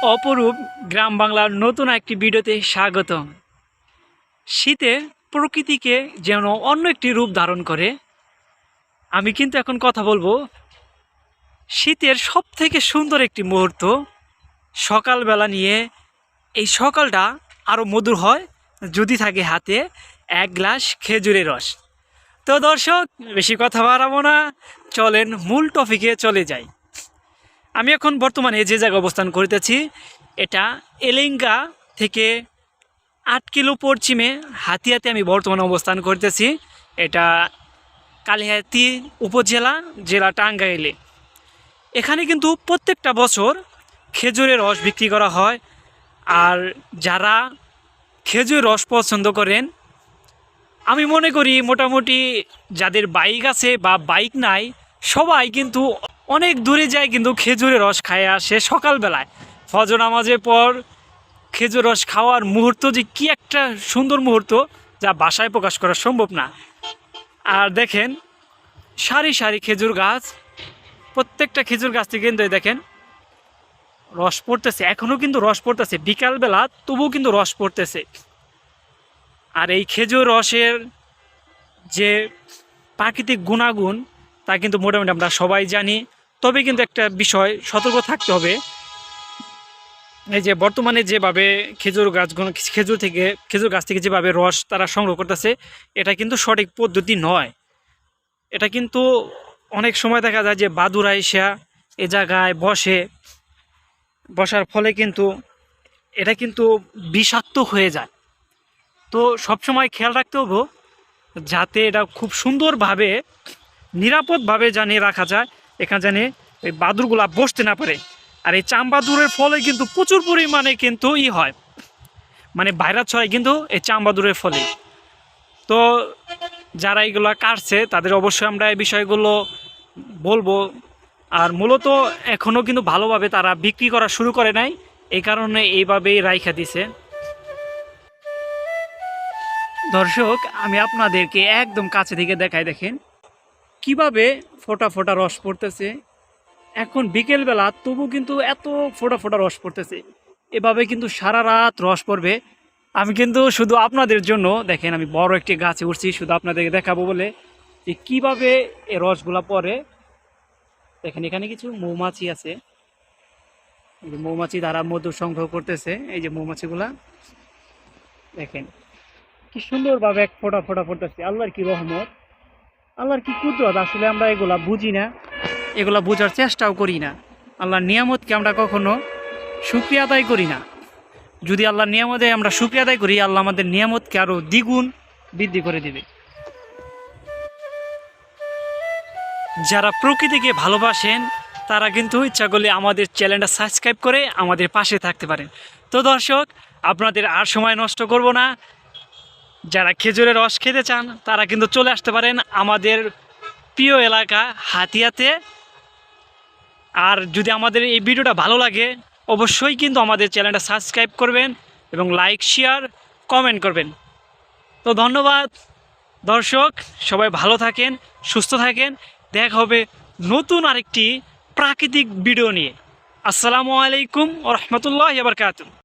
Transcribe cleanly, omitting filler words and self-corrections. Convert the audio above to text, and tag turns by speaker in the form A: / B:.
A: অপরূপ গ্রাম বাংলার নতুন একটি ভিডিওতে স্বাগতম। শীতে প্রকৃতিকে যেন অন্য একটি রূপ ধারণ করে। আমি কিন্তু এখন কথা বলবো শীতের সব থেকে সুন্দর একটি মুহূর্ত সকালবেলা নিয়ে। এই সকালটা আরও মধুর হয় যদি থাকে হাতে এক গ্লাস খেজুরের রস। তো দর্শক, বেশি কথা বাড়াবো না, চলেন মূল টপিকে চলে যাই। আমি এখন বর্তমানে যে জায়গায় অবস্থান করিতেছি এটা এলেঙ্গা থেকে 8 কিলো পশ্চিমে হাতিয়াতে আমি বর্তমানে অবস্থান করতেছি। এটা কালিহাতী উপজেলা, জেলা টাঙ্গাইলে। এখানে কিন্তু প্রত্যেকটা বছর খেজুরের রস বিক্রি করা হয়। আর যারা খেজুর রস পছন্দ করেন, আমি মনে করি মোটামুটি যাদের বাইক আছে বা বাইক নাই, সবাই কিন্তু অনেক দূরে যায় কিন্তু খেজুরের রস খায় আসে সকালবেলায় ফজর নামাজের পর। খেজুর রস খাওয়ার মুহূর্ত যে কি একটা সুন্দর মুহূর্ত, যা ভাষায় প্রকাশ করা সম্ভব না। আর দেখেন সারি সারি খেজুর গাছ, প্রত্যেকটা খেজুর গাছ থেকে কিন্তু দেখেন রস পড়তেছে, এখনও কিন্তু রস পড়তেছে বিকালবেলা, তবুও কিন্তু রস পড়তেছে। আর এই খেজুর রসের যে প্রাকৃতিক গুণাগুণ তা কিন্তু মোটামুটি আমরা সবাই জানি। তবে কিন্তু একটা বিষয় সতর্ক থাকতে হবে, এই যে বর্তমানে যেভাবে খেজুর গাছ থেকে যেভাবে রস তারা সংগ্রহ করতেছে, এটা কিন্তু সঠিক পদ্ধতি নয়। এটা কিন্তু অনেক সময় দেখা যায় যে বাদুড়া এসে এ জায়গায় বসার ফলে কিন্তু এটা কিন্তু বিষাক্ত হয়ে যায়। তো সবসময় খেয়াল রাখতে হবে যাতে এটা খুব সুন্দরভাবে নিরাপদভাবে জানিয়ে রাখা যায়, এখানে জানে এই বাদুরগুলা বসতে না পারে। আর এই চামবাদুরের ফলে কিন্তু প্রচুর পরিমাণে কিন্তু হয়, মানে ভাইরাস ছড়ায় কিন্তু এই চামবাদুরের ফলে। তো যারা এইগুলো কাটছে তাদের অবশ্যই আমরা এই বিষয়গুলো বলবো। আর মূলত এখনও কিন্তু ভালোভাবে তারা বিক্রি করা শুরু করে নাই, এই কারণে এইভাবেই রাইখা দিছে। দর্শক, আমি আপনাদেরকে একদম কাছে থেকে দেখাই, দেখেন কিভাবে ফোটা ফোটা রস পড়তেছে। এখন বিকেলবেলা তবু কিন্তু এত ফোটা ফোটা রস পড়তেছে, এভাবে কিন্তু সারা রাত রস পড়বে। আমি কিন্তু শুধু আপনাদের জন্য, দেখেন আমি বড় একটি গাছে উঠছি শুধু আপনাদেরকে দেখাবো বলে যে কীভাবে এই রসগুলা পড়ে। দেখেন এখানে কিছু মৌমাছি আছে, এই যে মৌমাছি দ্বারা মধু সংগ্রহ করতেছে। এই যে মৌমাছিগুলা দেখেন কি সুন্দরভাবে এক ফোটা ফোটা পড়তেছে। আল্লাহর কি রহমত, আল্লাহর কি কুদরত, আসলে আমরা এগুলা বুঝি না, এগুলা বোঝার চেষ্টাও করি না। আল্লাহর নিয়ামতকে আমরা কখনো শুকরিয়া আদায় করি না। যদি আল্লাহর নিয়ামতে আমরা শুকরিয়া আদায় করি, আল্লাহ আমাদের নিয়ামতকে আরও দ্বিগুণ বৃদ্ধি করে দেবে। যারা প্রকৃতিকে ভালোবাসেন তারা কিন্তু ইচ্ছা করলে আমাদের চ্যানেলটা সাবস্ক্রাইব করে আমাদের পাশে থাকতে পারেন। তো দর্শক, আপনাদের আর সময় নষ্ট করব না। যারা খেজুরের রস খেতে চান তারা কিন্তু চলে আসতে পারেন আমাদের প্রিয় এলাকা হাতিয়াতে। আর যদি আমাদের এই ভিডিওটা ভালো লাগে, অবশ্যই কিন্তু আমাদের চ্যানেলটা সাবস্ক্রাইব করবেন এবং লাইক শেয়ার কমেন্ট করবেন। তো ধন্যবাদ দর্শক, সবাই ভালো থাকেন, সুস্থ থাকেন। দেখা হবে নতুন আরেকটি প্রাকৃতিক ভিডিও নিয়ে। আসসালামু আলাইকুম ওয়া রাহমাতুল্লাহি ওয়া বারাকাতুহু।